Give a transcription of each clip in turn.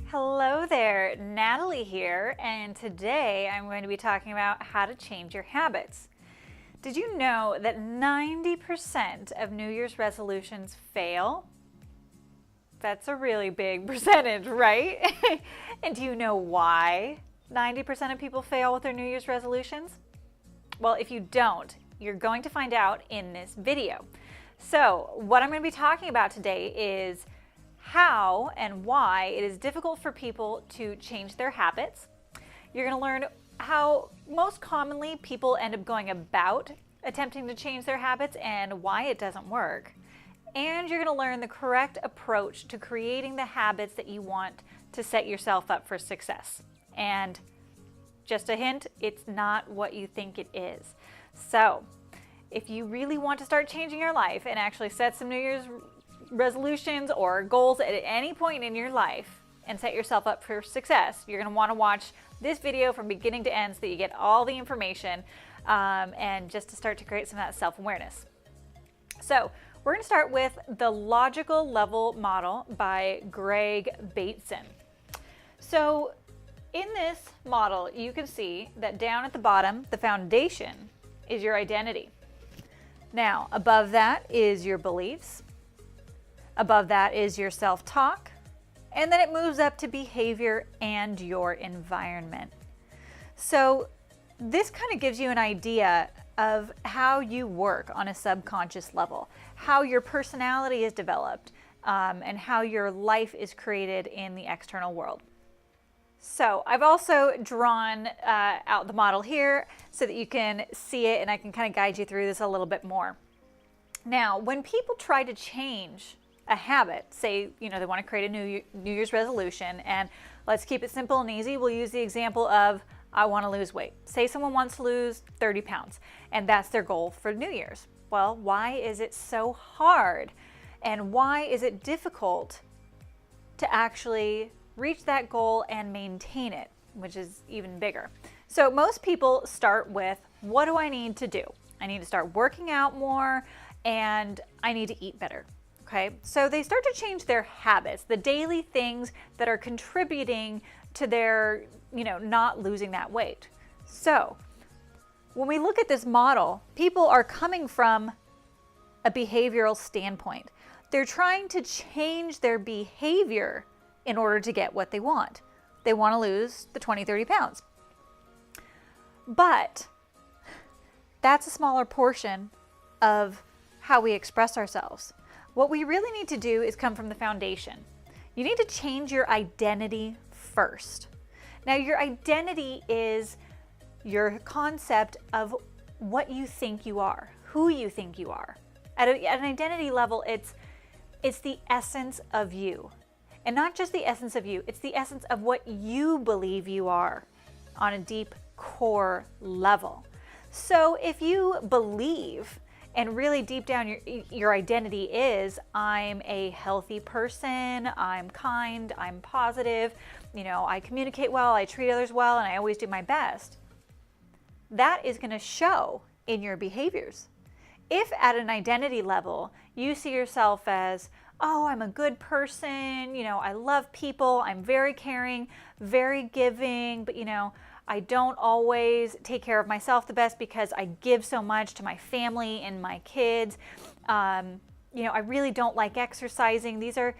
Hello there, Natalie here, and today I'm going to be talking about how to change your habits. Did you know that 90% of New Year's resolutions fail? That's a really big percentage, right? And do you know why 90% of people fail with their New Year's resolutions? Well, if you don't, you're going to find out in this video. So, what I'm going to be talking about today is how and why it is difficult for people to change their habits. You're going to learn how most commonly people end up going about attempting to change their habits and why it doesn't work. And you're going to learn the correct approach to creating the habits that you want to set yourself up for success. And just a hint, it's not what you think it is. So, if you really want to start changing your life and actually set some New Year's resolutions or goals at any point in your life and set yourself up for success, you're going to want to watch this video from beginning to end so that you get all the information and just to start to create some of that self-awareness. So we're going to start with the logical level model by Greg Bateson. So in this model, you can see that down at the bottom, the foundation is your identity. Now, above that is your beliefs. Above that is your self-talk, and then it moves up to behavior and your environment. So this kind of gives you an idea of how you work on a subconscious level, how your personality is developed, and how your life is created in the external world. So I've also drawn out the model here so that you can see it and I can kind of guide you through this a little bit more. Now, when people try to change a habit, say, they want to create a New Year's resolution, and let's keep it simple and easy. We'll use the example of, I want to lose weight. Say someone wants to lose 30 pounds, and that's their goal for New Year's. Well, why is it so hard? And why is it difficult to actually reach that goal and maintain it, which is even bigger? So most people start with, what do I need to do? I need to start working out more, and I need to eat better. Okay, so they start to change their habits, the daily things that are contributing to their, not losing that weight. So when we look at this model, people are coming from a behavioral standpoint. They're trying to change their behavior in order to get what they want. They want to lose the 20-30 pounds. But that's a smaller portion of how we express ourselves. What we really need to do is come from the foundation. You need to change your identity first. Now, your identity is your concept of what you think you are, who you think you are. At an identity level, it's the essence of you. And not just the essence of you, it's the essence of what you believe you are on a deep core level. So if you believe, and really deep down your identity is, I'm a healthy person, I'm kind, I'm positive, I communicate well, I treat others well, and I always do my best. That is going to show in your behaviors. If at an identity level you see yourself as, oh, I'm a good person, I love people, I'm very caring, very giving, but I don't always take care of myself the best because I give so much to my family and my kids. I really don't like exercising. These are,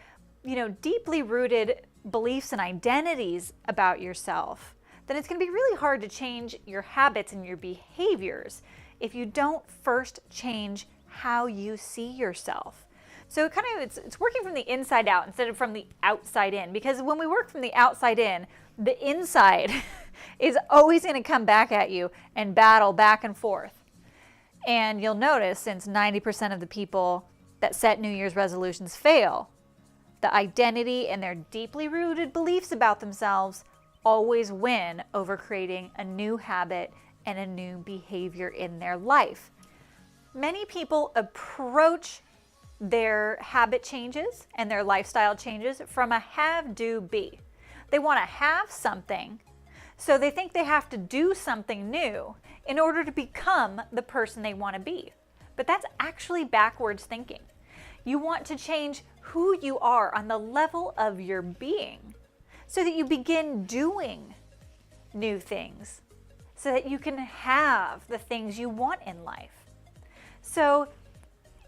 deeply rooted beliefs and identities about yourself. Then it's going to be really hard to change your habits and your behaviors if you don't first change how you see yourself. So it's working from the inside out instead of from the outside in, because when we work from the outside in, the inside is always going to come back at you and battle back and forth. And you'll notice, since 90% of the people that set New Year's resolutions fail, the identity and their deeply rooted beliefs about themselves always win over creating a new habit and a new behavior in their life. Many people approach their habit changes and their lifestyle changes from a have-do-be. They want to have something, so they think they have to do something new in order to become the person they want to be. But that's actually backwards thinking. You want to change who you are on the level of your being. so that you begin doing new things, so that you can have the things you want in life. So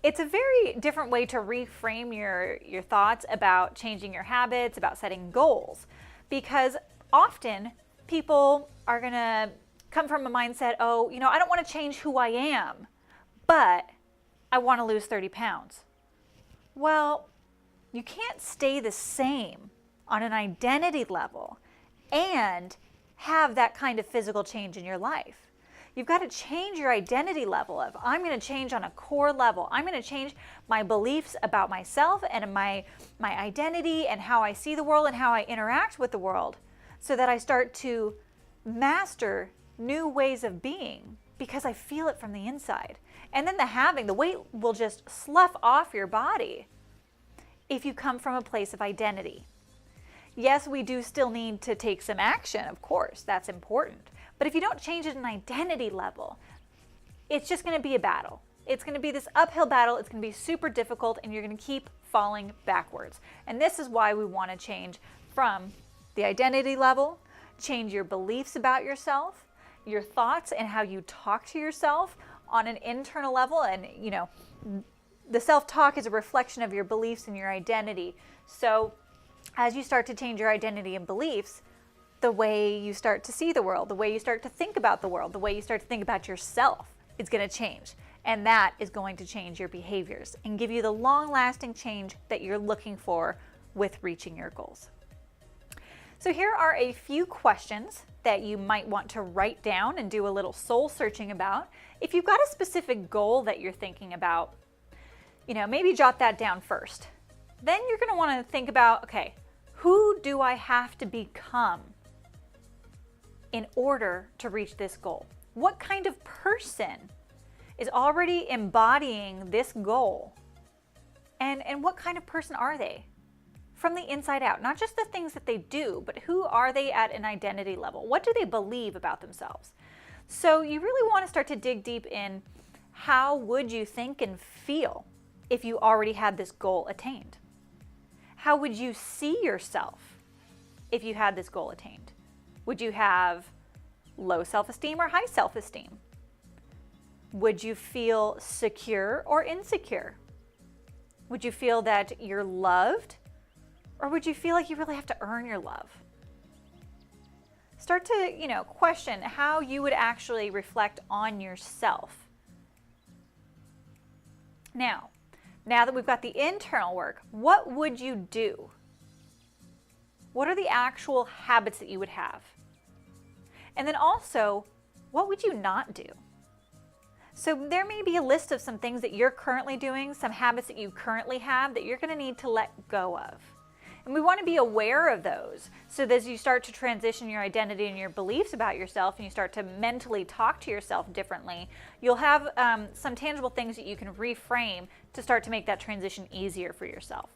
it's a very different way to reframe your thoughts about changing your habits, about setting goals, because often people are going to come from a mindset, oh, I don't want to change who I am, but I want to lose 30 pounds. Well, you can't stay the same on an identity level and have that kind of physical change in your life. You've got to change your identity level of, I'm going to change on a core level. I'm going to change my beliefs about myself and my identity and how I see the world and how I interact with the world, so that I start to master new ways of being because I feel it from the inside. And then the weight will just slough off your body if you come from a place of identity. Yes, we do still need to take some action, of course, that's important. But if you don't change at an identity level, it's just going to be a battle. It's going to be this uphill battle. It's going to be super difficult, and you're going to keep falling backwards. And this is why we want to change from the identity level, change your beliefs about yourself, your thoughts, and how you talk to yourself on an internal level. And, the self-talk is a reflection of your beliefs and your identity. So as you start to change your identity and beliefs, the way you start to see the world, the way you start to think about the world, the way you start to think about yourself is going to change. And that is going to change your behaviors and give you the long-lasting change that you're looking for with reaching your goals. So here are a few questions that you might want to write down and do a little soul searching about. If you've got a specific goal that you're thinking about, maybe jot that down first. Then you're going to want to think about, okay, who do I have to become in order to reach this goal? What kind of person is already embodying this goal? And what kind of person are they? From the inside out, not just the things that they do, but who are they at an identity level? What do they believe about themselves? So you really want to start to dig deep in, how would you think and feel if you already had this goal attained? How would you see yourself if you had this goal attained? Would you have low self-esteem or high self-esteem? Would you feel secure or insecure? Would you feel that you're loved? Or would you feel like you really have to earn your love? Start to, question how you would actually reflect on yourself. Now that we've got the internal work, what would you do? What are the actual habits that you would have? And then also, what would you not do? So there may be a list of some things that you're currently doing, some habits that you currently have that you're going to need to let go of. And we want to be aware of those, so that as you start to transition your identity and your beliefs about yourself, and you start to mentally talk to yourself differently, you'll have some tangible things that you can reframe to start to make that transition easier for yourself.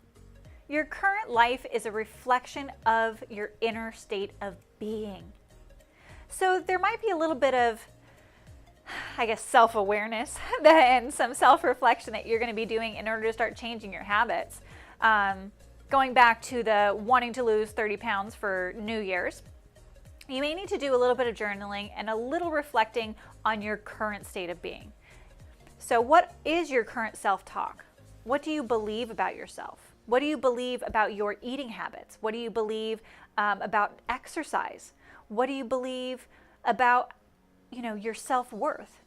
Your current life is a reflection of your inner state of being. So there might be a little bit of, self-awareness and some self-reflection that you're going to be doing in order to start changing your habits. Going back to the wanting to lose 30 pounds for New Year's, you may need to do a little bit of journaling and a little reflecting on your current state of being. So what is your current self-talk? What do you believe about yourself? What do you believe about your eating habits? What do you believe about exercise? What do you believe about, your self-worth?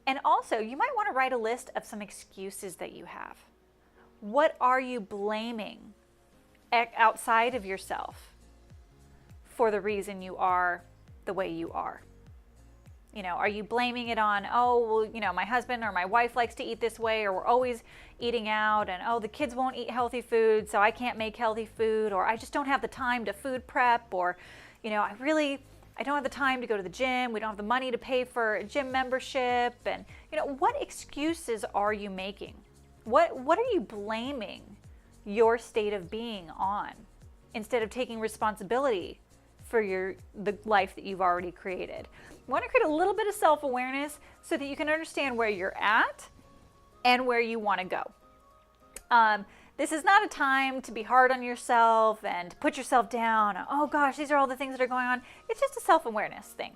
And also, you might want to write a list of some excuses that you have. What are you blaming outside of yourself for the reason you are the way you are? Are you blaming it on, my husband or my wife likes to eat this way, or we're always eating out, and the kids won't eat healthy food, so I can't make healthy food, or I just don't have the time to food prep, or, I don't have the time to go to the gym, we don't have the money to pay for a gym membership, and, what excuses are you making? What are you blaming your state of being on, instead of taking responsibility for the life that you've already created? You want to create a little bit of self-awareness so that you can understand where you're at and where you want to go. This is not a time to be hard on yourself and to put yourself down. Oh gosh, these are all the things that are going on. It's just a self-awareness thing.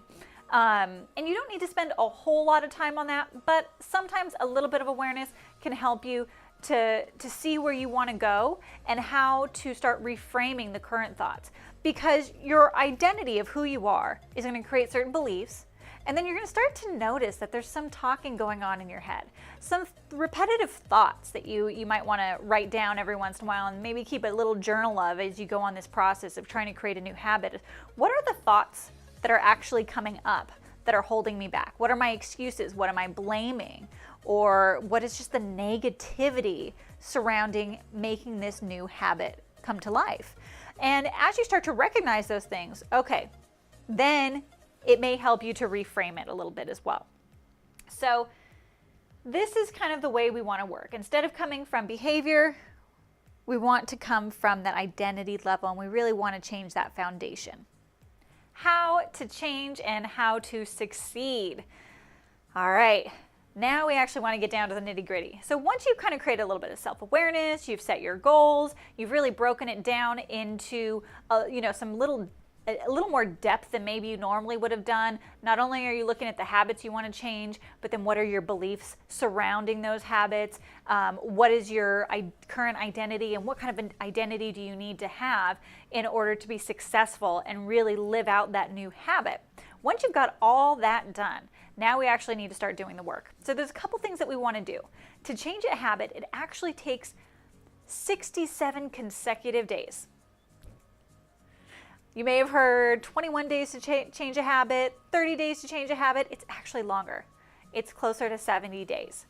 And you don't need to spend a whole lot of time on that, but sometimes a little bit of awareness can help you to see where you want to go and how to start reframing the current thoughts. Because your identity of who you are is going to create certain beliefs, and then you're going to start to notice that there's some talking going on in your head, some repetitive thoughts that you might want to write down every once in a while and maybe keep a little journal of as you go on this process of trying to create a new habit. What are the thoughts that are actually coming up that are holding me back? What are my excuses? What am I blaming? Or what is just the negativity surrounding making this new habit come to life? And as you start to recognize those things, okay, then it may help you to reframe it a little bit as well. So this is kind of the way we want to work. Instead of coming from behavior, we want to come from that identity level, and we really want to change that foundation. How to change and how to succeed. All right. Now we actually want to get down to the nitty-gritty. So once you've kind of created a little bit of self-awareness, you've set your goals, you've really broken it down into some a little more depth than maybe you normally would have done. Not only are you looking at the habits you want to change, but then what are your beliefs surrounding those habits? What is your current identity, and what kind of an identity do you need to have in order to be successful and really live out that new habit? Once you've got all that done, now we actually need to start doing the work. So there's a couple things that we want to do. To change a habit, it actually takes 67 consecutive days. You may have heard 21 days to change a habit, 30 days to change a habit. It's actually longer. It's closer to 70 days.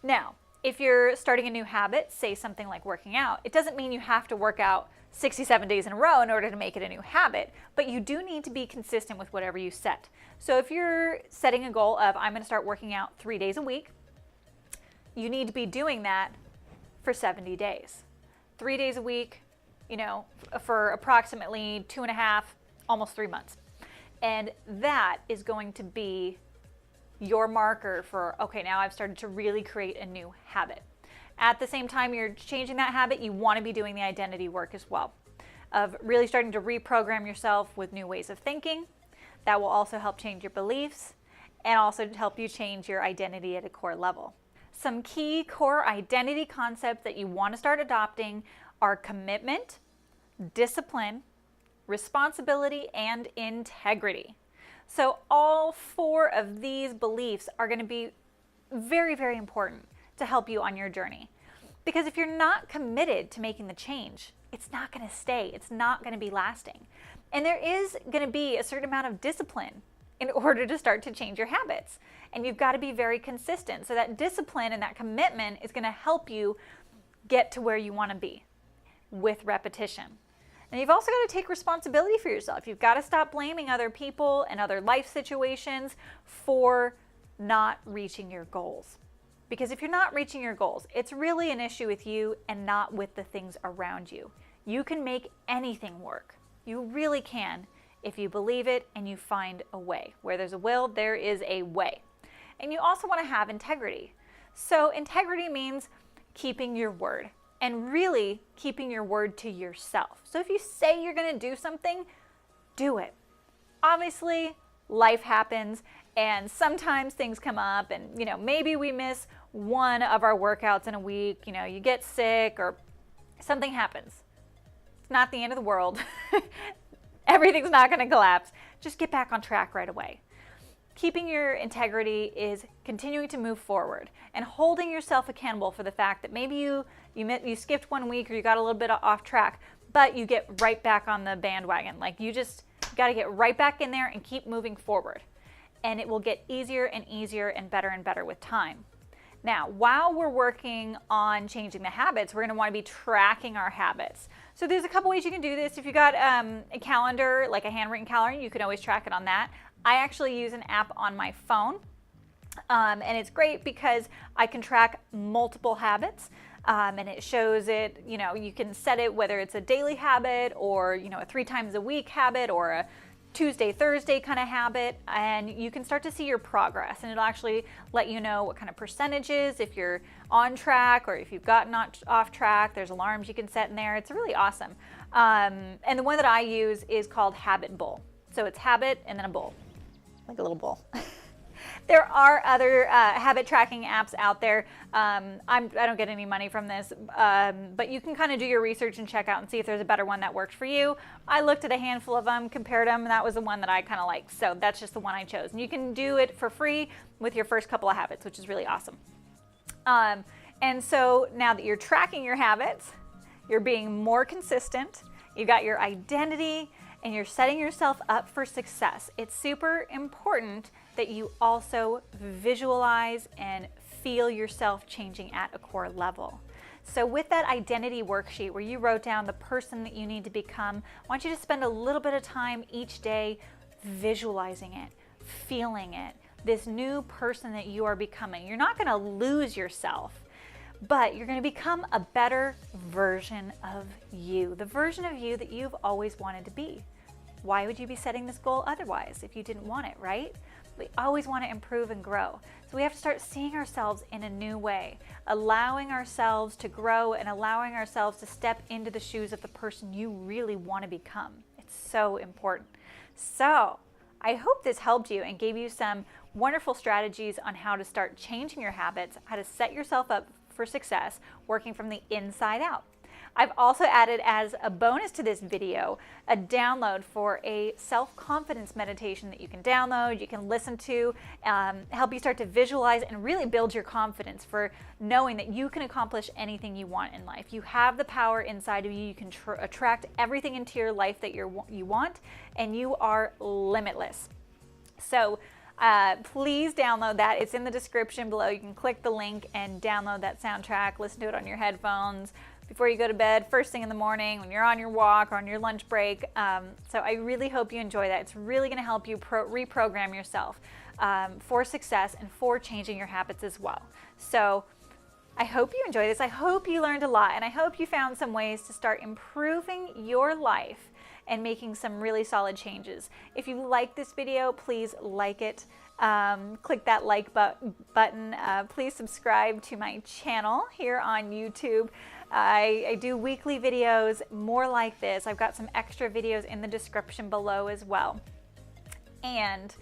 Now, if you're starting a new habit, say something like working out, it doesn't mean you have to work out 67 days in a row in order to make it a new habit, but you do need to be consistent with whatever you set. So if you're setting a goal of, I'm going to start working out 3 days a week, you need to be doing that for 70 days. 3 days a week, for approximately 2.5, almost 3 months. And that is going to be your marker for, okay, now I've started to really create a new habit. At the same time you're changing that habit, you want to be doing the identity work as well, of really starting to reprogram yourself with new ways of thinking. That will also help change your beliefs and also help you change your identity at a core level. Some key core identity concepts that you want to start adopting are commitment, discipline, responsibility, and integrity. So all 4 of these beliefs are going to be very, very important to help you on your journey. Because if you're not committed to making the change, it's not going to stay. It's not going to be lasting. And there is going to be a certain amount of discipline in order to start to change your habits. And you've got to be very consistent. So that discipline and that commitment is going to help you get to where you want to be with repetition. And you've also got to take responsibility for yourself. You've got to stop blaming other people and other life situations for not reaching your goals. Because if you're not reaching your goals, it's really an issue with you and not with the things around you. You can make anything work. You really can if you believe it and you find a way. Where there's a will, there is a way. And you also want to have integrity. So integrity means keeping your word and really keeping your word to yourself. So if you say you're going to do something, do it. Obviously, life happens and sometimes things come up and, maybe we miss one of our workouts in a week, you get sick or something happens. It's not the end of the world. Everything's not going to collapse. Just get back on track right away. Keeping your integrity is continuing to move forward and holding yourself accountable for the fact that maybe you skipped 1 week or you got a little bit off track, but you get right back on the bandwagon. Like you got to get right back in there and keep moving forward. And it will get easier and easier and better with time. Now, while we're working on changing the habits, we're going to want to be tracking our habits. So there's a couple ways you can do this. If you've got a calendar, like a handwritten calendar, you can always track it on that. I actually use an app on my phone, and it's great because I can track multiple habits, and it shows it, you can set it whether it's a daily habit or, a 3 times a week habit or a Tuesday, Thursday kind of habit, and you can start to see your progress, and it'll actually let you know what kind of percentages, if you're on track or if you've gotten off track. There's alarms you can set in there. It's really awesome. And the one that I use is called Habit Bowl. So it's habit and then a bowl, like a little bowl. There are other habit tracking apps out there. I don't get any money from this, but you can kind of do your research and check out and see if there's a better one that works for you. I looked at a handful of them, compared them, and that was the one that I kind of liked. So that's just the one I chose. And you can do it for free with your first couple of habits, which is really awesome. And so now that you're tracking your habits, you're being more consistent, you've got your identity, and you're setting yourself up for success. It's super important that you also visualize and feel yourself changing at a core level. So with that identity worksheet where you wrote down the person that you need to become, I want you to spend a little bit of time each day visualizing it, feeling it, this new person that you are becoming. You're not gonna lose yourself, but you're gonna become a better version of you, the version of you that you've always wanted to be. Why would you be setting this goal otherwise if you didn't want it, right? We always want to improve and grow. So we have to start seeing ourselves in a new way, allowing ourselves to grow and allowing ourselves to step into the shoes of the person you really want to become. It's so important. So I hope this helped you and gave you some wonderful strategies on how to start changing your habits, how to set yourself up for success, working from the inside out. I've also added as a bonus to this video a download for a self-confidence meditation that you can download, you can listen to, help you start to visualize and really build your confidence for knowing that you can accomplish anything you want in life. You have the power inside of you. You can attract everything into your life that you want, and you are limitless. So please download that. It's in the description below. You can click the link and download that soundtrack, listen to it on your headphones, before you go to bed, first thing in the morning, when you're on your walk or on your lunch break. So I really hope you enjoy that. It's really going to help you reprogram yourself for success and for changing your habits as well. So I hope you enjoy this. I hope you learned a lot, and I hope you found some ways to start improving your life and making some really solid changes. If you like this video, please like it. Click that like button. Please subscribe to my channel here on YouTube. I do weekly videos more like this. I've got some extra videos in the description below as well. And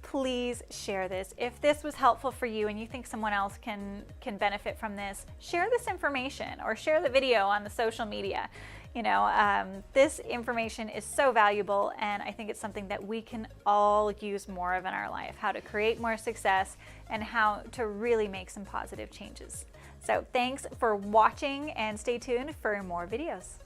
please share this. If this was helpful for you and you think someone else can benefit from this, share this information or share the video on the social media. You know, this information is so valuable, and I think it's something that we can all use more of in our life, how to create more success and how to really make some positive changes. So thanks for watching, and stay tuned for more videos.